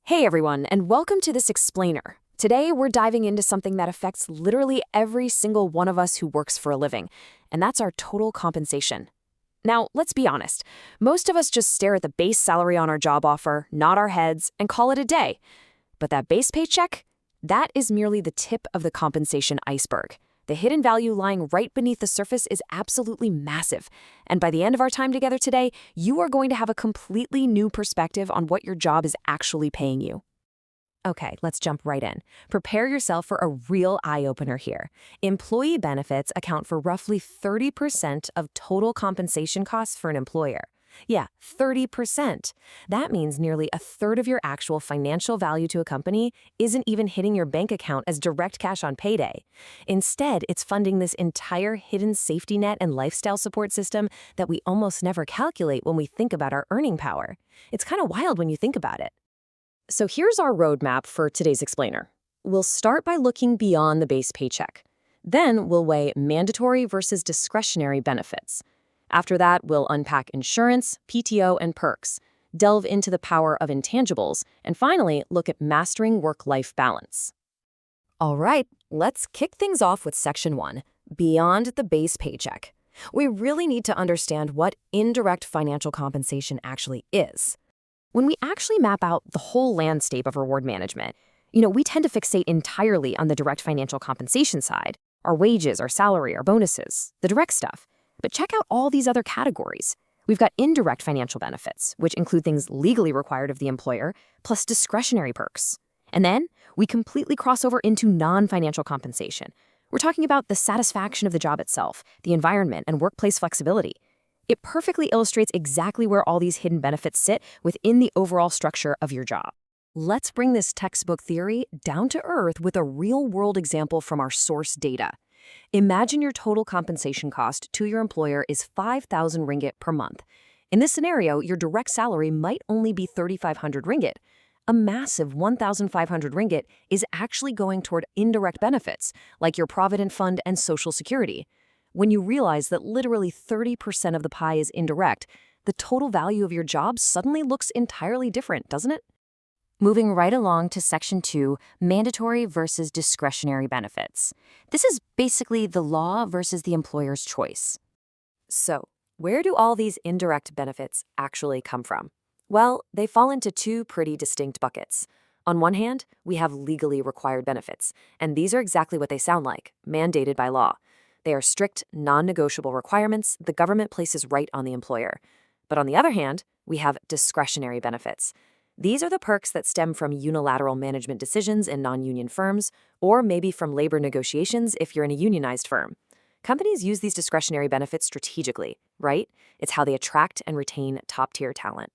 Hey everyone, and welcome to this explainer. Today we're diving into something that affects literally every single one of us who works for a living, and that's our total compensation. Now, let's be honest. Most of us just stare at the base salary on our job offer, nod our heads, and call it a day. But that base paycheck? That is merely the tip of the compensation iceberg. The hidden value lying right beneath the surface is absolutely massive. And by the end of our time together today, you are going to have a completely new perspective on what your job is actually paying you. Okay, let's jump right in. Prepare yourself for a real eye-opener here. Employee benefits account for roughly 30% of total compensation costs for an employer. Yeah, 30%. That means nearly a third of your actual financial value to a company isn't even hitting your bank account as direct cash on payday. Instead, it's funding this entire hidden safety net and lifestyle support system that we almost never calculate when we think about our earning power. It's kind of wild when you think about it. So here's our roadmap for today's explainer. We'll start by looking beyond the base paycheck. Then we'll weigh mandatory versus discretionary benefits. After that, we'll unpack insurance, PTO, and perks, delve into the power of intangibles, and finally, look at mastering work-life balance. All right, let's kick things off with Section 1, Beyond the Base Paycheck. We really need to understand what indirect financial compensation actually is. When we actually map out the whole landscape of reward management, we tend to fixate entirely on the direct financial compensation side, our wages, our salary, our bonuses, the direct stuff. But check out all these other categories. We've got indirect financial benefits, which include things legally required of the employer, plus discretionary perks. And then we completely cross over into non-financial compensation. We're talking about the satisfaction of the job itself, the environment, and workplace flexibility. It perfectly illustrates exactly where all these hidden benefits sit within the overall structure of your job. Let's bring this textbook theory down to earth with a real-world example from our source data. Imagine your total compensation cost to your employer is 5,000 ringgit per month. In this scenario, your direct salary might only be 3,500 ringgit. A massive 1,500 ringgit is actually going toward indirect benefits, like your Provident Fund and Social Security. When you realize that literally 30% of the pie is indirect, the total value of your job suddenly looks entirely different, doesn't it? Moving right along to Section 2, Mandatory versus Discretionary Benefits. This is basically the law versus the employer's choice. So, where do all these indirect benefits actually come from? Well, they fall into two pretty distinct buckets. On one hand, we have legally required benefits, and these are exactly what they sound like, mandated by law. They are strict, non-negotiable requirements the government places right on the employer. But on the other hand, we have discretionary benefits. These are the perks that stem from unilateral management decisions in non-union firms, or maybe from labor negotiations if you're in a unionized firm. Companies use these discretionary benefits strategically, right? It's how they attract and retain top-tier talent.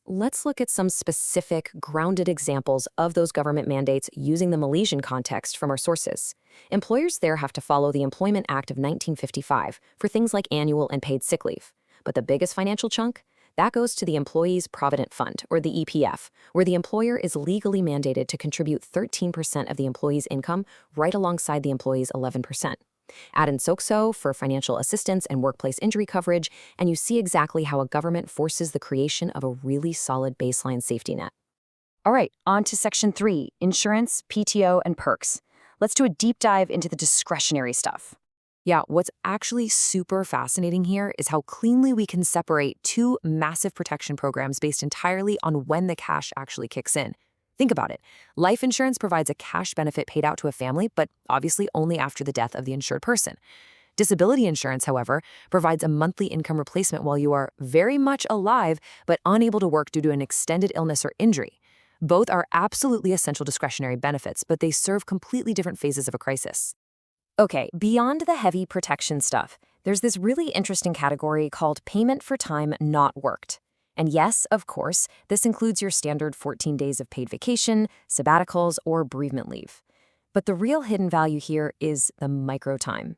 Let's look at some specific, grounded examples of those government mandates using the Malaysian context from our sources. Employers there have to follow the Employment Act of 1955 for things like annual and paid sick leave. But the biggest financial chunk? That goes to the Employees' Provident Fund, or the EPF, where the employer is legally mandated to contribute 13% of the employee's income right alongside the employee's 11%. Add in SOCSO for financial assistance and workplace injury coverage, and you see exactly how a government forces the creation of a really solid baseline safety net. All right, on to Section 3, Insurance, PTO, and Perks. Let's do a deep dive into the discretionary stuff. Yeah, what's actually super fascinating here is how cleanly we can separate two massive protection programs based entirely on when the cash actually kicks in. Think about it. Life insurance provides a cash benefit paid out to a family, but obviously only after the death of the insured person. Disability insurance, however, provides a monthly income replacement while you are very much alive but unable to work due to an extended illness or injury. Both are absolutely essential discretionary benefits, but they serve completely different phases of a crisis. Okay, beyond the heavy protection stuff, there's this really interesting category called payment for time not worked. And yes, of course, this includes your standard 14 days of paid vacation, sabbaticals, or bereavement leave. But the real hidden value here is the micro time.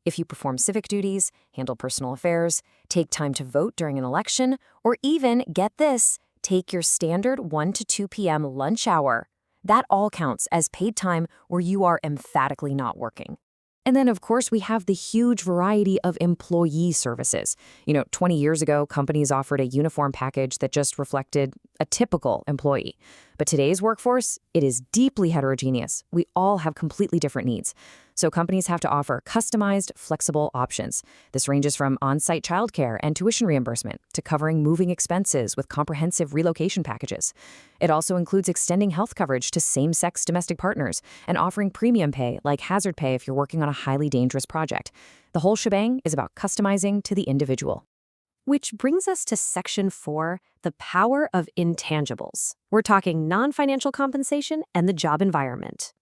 If you perform civic duties, handle personal affairs, take time to vote during an election, or even, get this, take your standard 1 to 2 p.m. lunch hour, that all counts as paid time where you are emphatically not working. And then, of course, we have the huge variety of employee services. 20 years ago, companies offered a uniform package that just reflected a typical employee. But today's workforce, it is deeply heterogeneous. We all have completely different needs. So companies have to offer customized, flexible options. This ranges from on-site childcare and tuition reimbursement to covering moving expenses with comprehensive relocation packages. It also includes extending health coverage to same-sex domestic partners and offering premium pay like hazard pay if you're working on a highly dangerous project. The whole shebang is about customizing to the individual. Which brings us to Section 4, the power of intangibles. We're talking non-financial compensation and the job environment.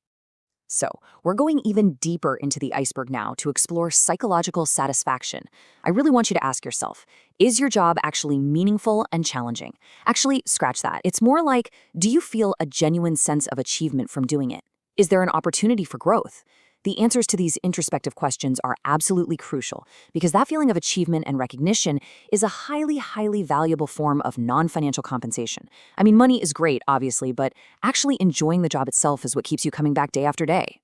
So, we're going even deeper into the iceberg now to explore psychological satisfaction. I really want you to ask yourself, is your job actually meaningful and challenging? Actually, scratch that. It's more like, do you feel a genuine sense of achievement from doing it? Is there an opportunity for growth? The answers to these introspective questions are absolutely crucial because that feeling of achievement and recognition is a highly, highly valuable form of non-financial compensation. I mean, money is great, obviously, but actually enjoying the job itself is what keeps you coming back day after day.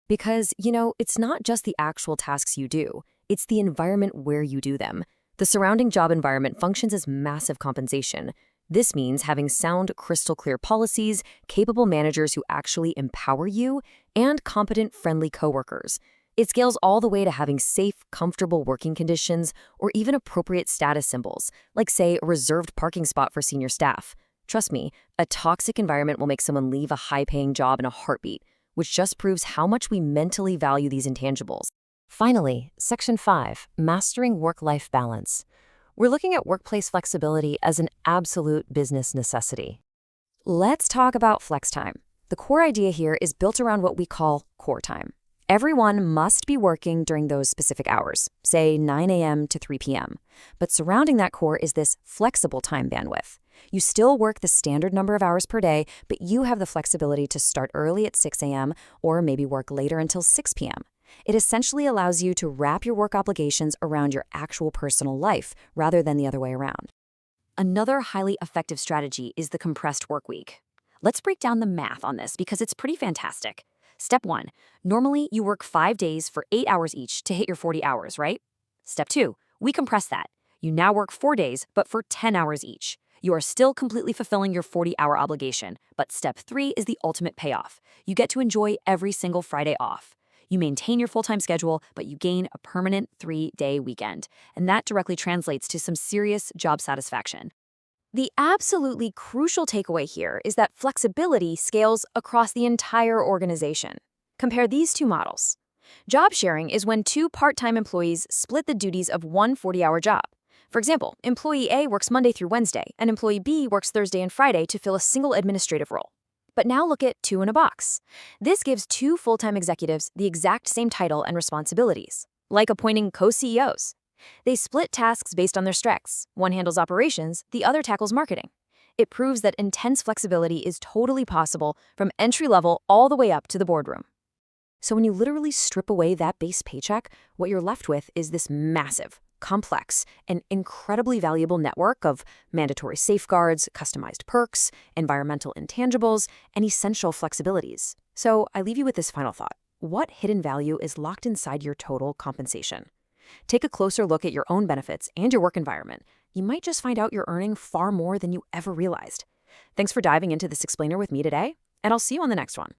Because, it's not just the actual tasks you do, it's the environment where you do them. The surrounding job environment functions as massive compensation. This means having sound, crystal clear policies, capable managers who actually empower you, and competent, friendly coworkers. It scales all the way to having safe, comfortable working conditions or even appropriate status symbols, like, say, a reserved parking spot for senior staff. Trust me, a toxic environment will make someone leave a high-paying job in a heartbeat, which just proves how much we mentally value these intangibles. Finally, Section 5, Mastering Work-Life Balance. We're looking at workplace flexibility as an absolute business necessity. Let's talk about flex time. The core idea here is built around what we call core time. Everyone must be working during those specific hours, say 9 a.m. to 3 p.m. But surrounding that core is this flexible time bandwidth. You still work the standard number of hours per day, but you have the flexibility to start early at 6 a.m. or maybe work later until 6 p.m. It essentially allows you to wrap your work obligations around your actual personal life rather than the other way around. Another highly effective strategy is the compressed work week. Let's break down the math on this because it's pretty fantastic. Step 1. Normally, you work 5 days for 8 hours each to hit your 40 hours, right? Step 2. We compress that. You now work 4 days, but for 10 hours each. You are still completely fulfilling your 40-hour obligation, but Step 3 is the ultimate payoff. You get to enjoy every single Friday off. You maintain your full-time schedule, but you gain a permanent 3-day weekend, and that directly translates to some serious job satisfaction. The absolutely crucial takeaway here is that flexibility scales across the entire organization. Compare these two models. Job sharing is when two part-time employees split the duties of one 40-hour job. For example, employee A works Monday through Wednesday, and employee B works Thursday and Friday to fill a single administrative role. But now look at two in a box. This gives two full-time executives the exact same title and responsibilities, like appointing co-CEOs. They split tasks based on their strengths. One handles operations, the other tackles marketing. It proves that intense flexibility is totally possible from entry level all the way up to the boardroom. So when you literally strip away that base paycheck, what you're left with is this massive, complex, and incredibly valuable network of mandatory safeguards, customized perks, environmental intangibles, and essential flexibilities. So I leave you with this final thought. What hidden value is locked inside your total compensation? Take a closer look at your own benefits and your work environment. You might just find out you're earning far more than you ever realized. Thanks for diving into this explainer with me today, and I'll see you on the next one.